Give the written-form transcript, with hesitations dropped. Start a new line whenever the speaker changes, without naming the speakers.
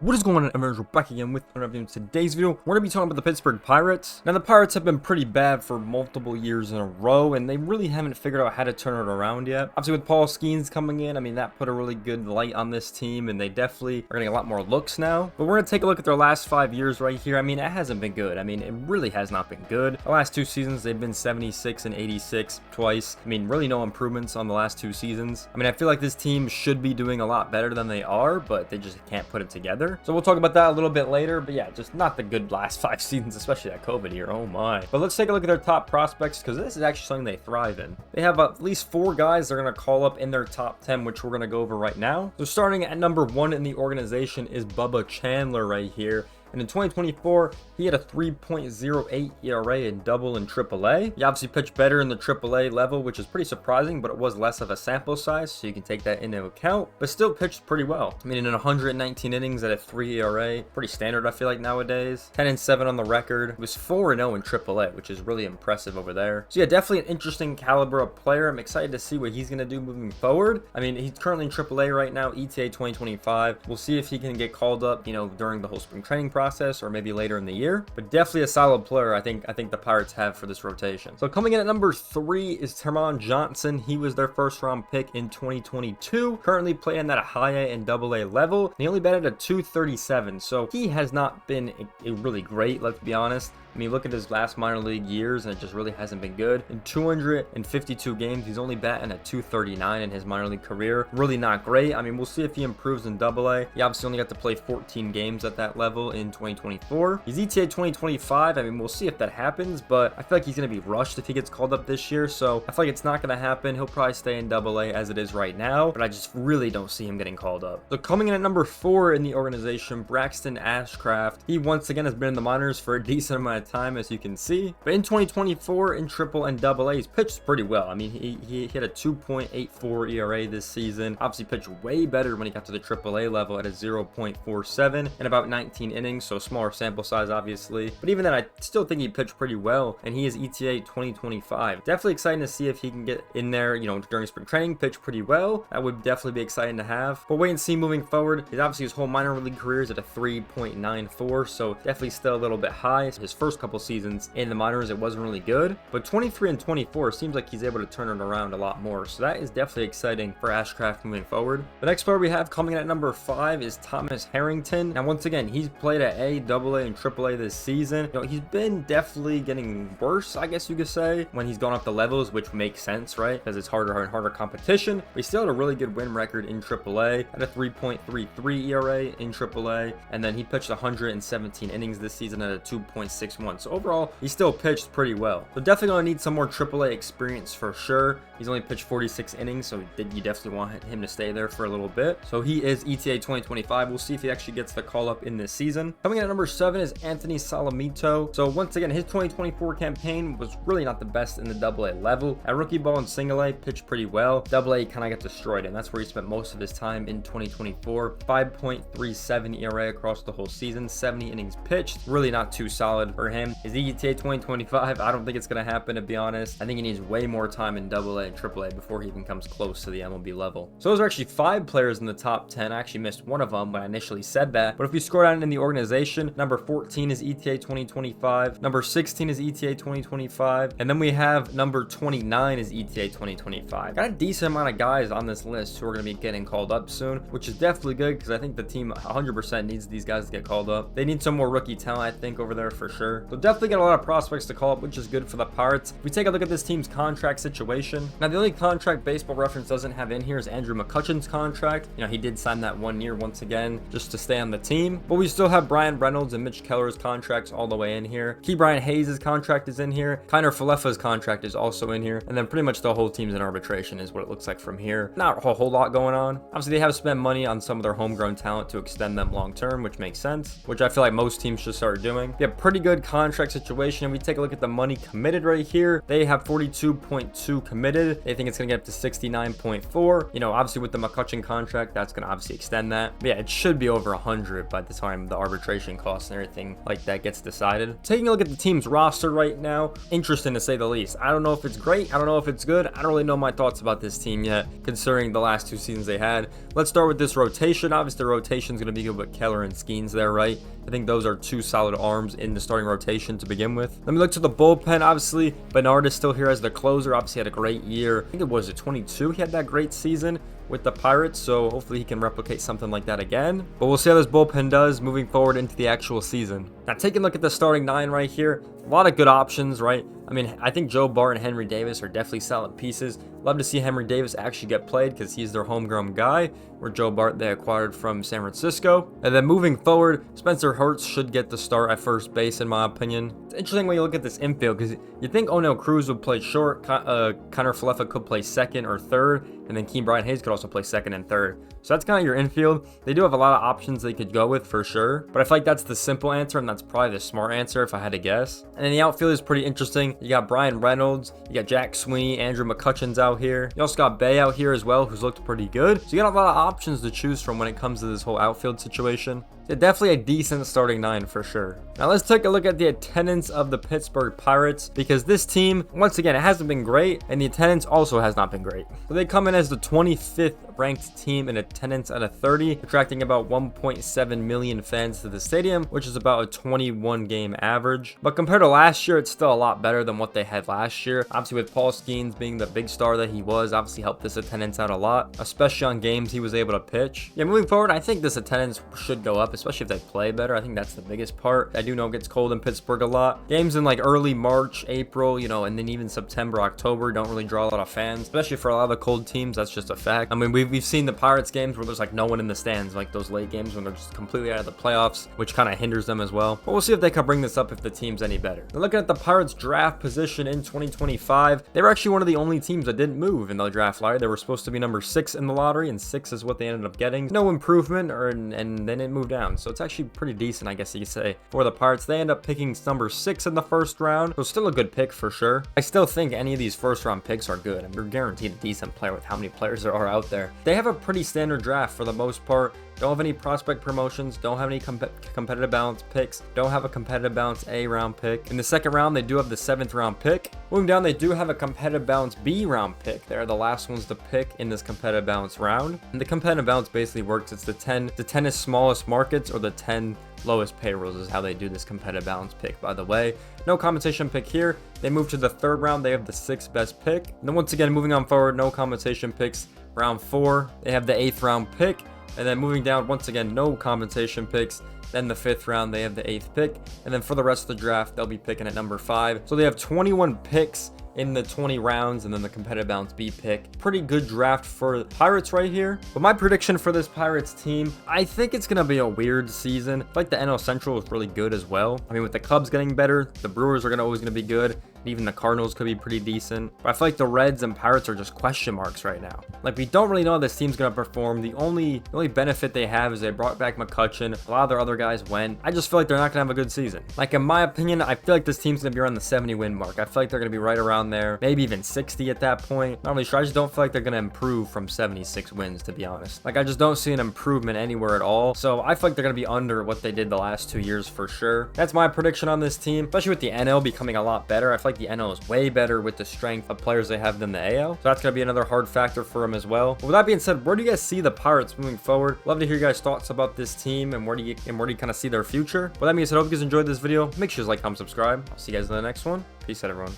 What is going on, everyone? We're back again with another video. In today's video, we're going to be talking about the Pittsburgh Pirates. Now, the Pirates have been pretty bad for multiple years in a row, and they really haven't figured out how to turn it around yet. Obviously, with Paul Skeens coming in, I mean, that put a really good light on this team, and they definitely are getting a lot more looks now. But we're going to take a look at their last 5 years right here. I mean, it hasn't been good. I mean, it really has not been good. The last 2 seasons, they've been 76 and 86 twice. I mean, really no improvements on the last 2 seasons. I mean, I feel like this team should be doing a lot better than they are, but they just can't put it together. So we'll talk about that a little bit later, but yeah, just not the good last 5 seasons, especially that COVID year. Oh my. But let's take a look at their top prospects, because this is actually something they thrive in. They have at least 4 guys they're going to call up in their top 10, which we're going to go over right now. So starting at number 1 in the organization is Bubba Chandler right here. And in 2024, he had a 3.08 ERA in Double and AAA. He obviously pitched better in the AAA level, which is pretty surprising, but it was less of a sample size, so you can take that into account. But still pitched pretty well. I mean, in 119 innings at a 3 ERA, pretty standard, I feel like, nowadays. 10-7 on the record. He was 4-0 in AAA, which is really impressive over there. So yeah, definitely an interesting caliber of player. I'm excited to see what he's going to do moving forward. I mean, he's currently in AAA right now, ETA 2025. We'll see if he can get called up, you know, during the whole spring training process or maybe later in the year, but definitely a solid player I think the Pirates have for this rotation. So coming in at number 3 is Terron Johnson. He was their first round pick in 2022, currently playing at a high A and double A level, and he only batted a 237, so he has not been really great, let's be honest. I mean, look at his last minor league years, and it just really hasn't been good. In 252 games, he's only batting a 239 in his minor league career. Really not great. I mean, we'll see if he improves in AA. He obviously only got to play 14 games at that level in 2024. He's ETA 2025. I mean, we'll see if that happens, but I feel like he's going to be rushed if he gets called up this year, so I feel like it's not going to happen. He'll probably stay in AA as it is right now, but I just really don't see him getting called up. So coming in at number 4 in the organization, Braxton Ashcraft. He once again has been in the minors for a decent amount of time, as you can see, but in 2024 in Triple and Double A, he's pitched pretty well. I mean, he hit a 2.84 ERA this season. Obviously pitched way better when he got to the AAA level at a 0.47 in about 19 innings, so smaller sample size obviously, but even then I still think he pitched pretty well, and he is ETA 2025. Definitely exciting to see if he can get in there, you know, during spring training, pitch pretty well. That would definitely be exciting to have, but wait and see moving forward. He's obviously his whole minor league career is at a 3.94, so definitely still a little bit high. His first couple seasons in the minors, it wasn't really good, but 23 and 24 seems like he's able to turn it around a lot more, so that is definitely exciting for Ashcraft moving forward. The next player we have coming in at number 5 is Thomas Harrington. Now, once again, he's played at A, AA, and AAA this season. You know, he's been definitely getting worse, I guess you could say, when he's gone up the levels, which makes sense, right? Because it's harder and harder competition. But he still had a really good win record in AAA, at a 3.33 ERA in AAA, and then he pitched 117 innings this season at a 2.61. So overall, he still pitched pretty well. So definitely gonna need some more AAA experience for sure. He's only pitched 46 innings, so you definitely want him to stay there for a little bit. So he is ETA 2025. We'll see if he actually gets the call up in this season. Coming in at number 7 is Anthony Salamito. So once again, his 2024 campaign was really not the best in the AA level. At rookie ball and single A, pitched pretty well. AA kind of got destroyed, and that's where he spent most of his time in 2024. 5.37 ERA across the whole season, 70 innings pitched. Really not too solid for him. His ETA 2025, I don't think it's going to happen, to be honest. I think he needs way more time in AA and AAA before he even comes close to the MLB level. So those are actually 5 players in the top 10. I actually missed one of them when I initially said that. But if we scroll down in the organization, number 14 is ETA 2025. Number 16 is ETA 2025. And then we have number 29 is ETA 2025. Got a decent amount of guys on this list who are going to be getting called up soon, which is definitely good because I think the team 100% needs these guys to get called up. They need some more rookie talent, I think, over there for sure. So definitely got a lot of prospects to call up, which is good for the Pirates. If we take a look at this team's contract situation, now the only contract Baseball Reference doesn't have in here is Andrew McCutchen's contract. You know, he did sign that 1 year once again just to stay on the team, but we still have Brian Reynolds and Mitch Keller's contracts all the way in here. Key Brian Hayes' contract is in here. Kiner Falefa's contract is also in here, and then pretty much the whole team's in arbitration is what it looks like from here. Not a whole lot going on. Obviously, they have spent money on some of their homegrown talent to extend them long term, which makes sense, which I feel like most teams should start doing. Yeah, pretty good contract situation and we take a look at the money committed right here, they have 42.2 committed. They think it's going to get up to 69.4. You know, obviously with the McCutchen contract, that's going to obviously extend that. But yeah, it should be over 100 by the time the arbitration costs and everything like that gets decided. Taking a look at the team's roster right now, interesting to say the least. I don't know if it's great. I don't know if it's good. I don't really know my thoughts about this team yet, considering the last 2 seasons they had. Let's start with this rotation. Obviously, the rotation is going to be good with Keller and Skeens there, right? I think those are 2 solid arms in the starting rotation to begin with. Let me look to the bullpen. Obviously, Bernard is still here as the closer. Obviously, had a great year. I think it was 22. He had that great season with the Pirates, so hopefully he can replicate something like that again. But we'll see how this bullpen does moving forward into the actual season. Now, taking a look at the starting 9 right here, a lot of good options, right? I mean, I think Joe Bart and Henry Davis are definitely solid pieces. Love to see Henry Davis actually get played because he's their homegrown guy, where Joe Bart they acquired from San Francisco. And then moving forward, Spencer Hurts should get the start at first base, in my opinion. It's interesting when you look at this infield because you think O'Neal Cruz would play short, Connor Falefa could play second or third, and then Keem Brian Hayes could also play second and third. So that's kind of your infield. They do have a lot of options they could go with for sure, but I feel like that's the simple answer, and that's probably the smart answer if I had to guess. And then the outfield is pretty interesting. You got Brian Reynolds, you got Jack Sweeney, Andrew McCutchen's out here. You also got Bay out here as well, who's looked pretty good. So you got a lot of options to choose from when it comes to this whole outfield situation. Yeah, definitely a decent starting 9 for sure. Now let's take a look at the attendance of the Pittsburgh Pirates, because this team, once again, it hasn't been great, and the attendance also has not been great. So they come in as the 25th ranked team in attendance out of 30, attracting about 1.7 million fans to the stadium, which is about a 21 game average. But compared to last year, it's still a lot better than what they had last year. Obviously with Paul Skeens being the big star that he was, obviously helped this attendance out a lot, especially on games he was able to pitch. Yeah, moving forward, I think this attendance should go up, especially if they play better. I think that's the biggest part. I do know it gets cold in Pittsburgh a lot. Games in like early March, April, you know, and then even September, October don't really draw a lot of fans, especially for a lot of the cold teams. That's just a fact. I mean, we've seen the Pirates games where there's like no one in the stands, like those late games when they're just completely out of the playoffs, which kind of hinders them as well. But we'll see if they can bring this up if the team's any better. Now, looking at the Pirates draft position in 2025, they were actually one of the only teams that didn't move in the draft lottery. They were supposed to be number 6 in the lottery, and 6 is what they ended up getting. No improvement, and then it moved down. So it's actually pretty decent, I guess you could say, for the Pirates. They end up picking number 6 in the first round, so still a good pick for sure. I still think any of these first round picks are good. I mean, you're guaranteed a decent player with how many players there are out there. They have a pretty standard draft for the most part. Don't have any prospect promotions, don't have any competitive balance picks, don't have a competitive balance A round pick. In the second round, they do have the 7th round pick. Moving down, they do have a competitive balance B round pick. They're the last ones to pick in this competitive balance round. And the competitive balance basically works. It's the 10 smallest markets or the 10 lowest payrolls is how they do this competitive balance pick, by the way. No compensation pick here. They move to the 3rd round. They have the 6th best pick. And then once again, moving on forward, no compensation picks. Round 4, they have the 8th round pick. And then moving down, once again, no compensation picks. Then the 5th round, they have the 8th pick. And then for the rest of the draft, they'll be picking at number 5. So they have 21 picks in the 20 rounds, and then the competitive balance B pick. Pretty good draft for the Pirates right here. But my prediction for this Pirates team, I think it's gonna be a weird season. I feel like the NL Central is really good as well. I mean, with the Cubs getting better, the Brewers are always gonna be good. Even the Cardinals could be pretty decent. But I feel like the Reds and Pirates are just question marks right now. Like, we don't really know how this team's gonna perform. The only benefit they have is they brought back McCutchen. A lot of their other guys went. I just feel like they're not gonna have a good season. Like, in my opinion, I feel like this team's gonna be around the 70 win mark. I feel like they're gonna be right around there, maybe even 60 at that point. Not really sure. I just don't feel like they're gonna improve from 76 wins, to be honest. Like, I just don't see an improvement anywhere at all. So I feel like they're gonna be under what they did the last 2 years for sure. That's my prediction on this team, especially with the NL becoming a lot better. I feel like the NL is way better with the strength of players they have than the AL. So that's going to be another hard factor for them as well. But with that being said, where do you guys see the Pirates moving forward? Love to hear you guys' thoughts about this team and where do you kind of see their future. With that being said, I hope you guys enjoyed this video. Make sure to like, comment, subscribe. I'll see you guys in the next one. Peace out, everyone.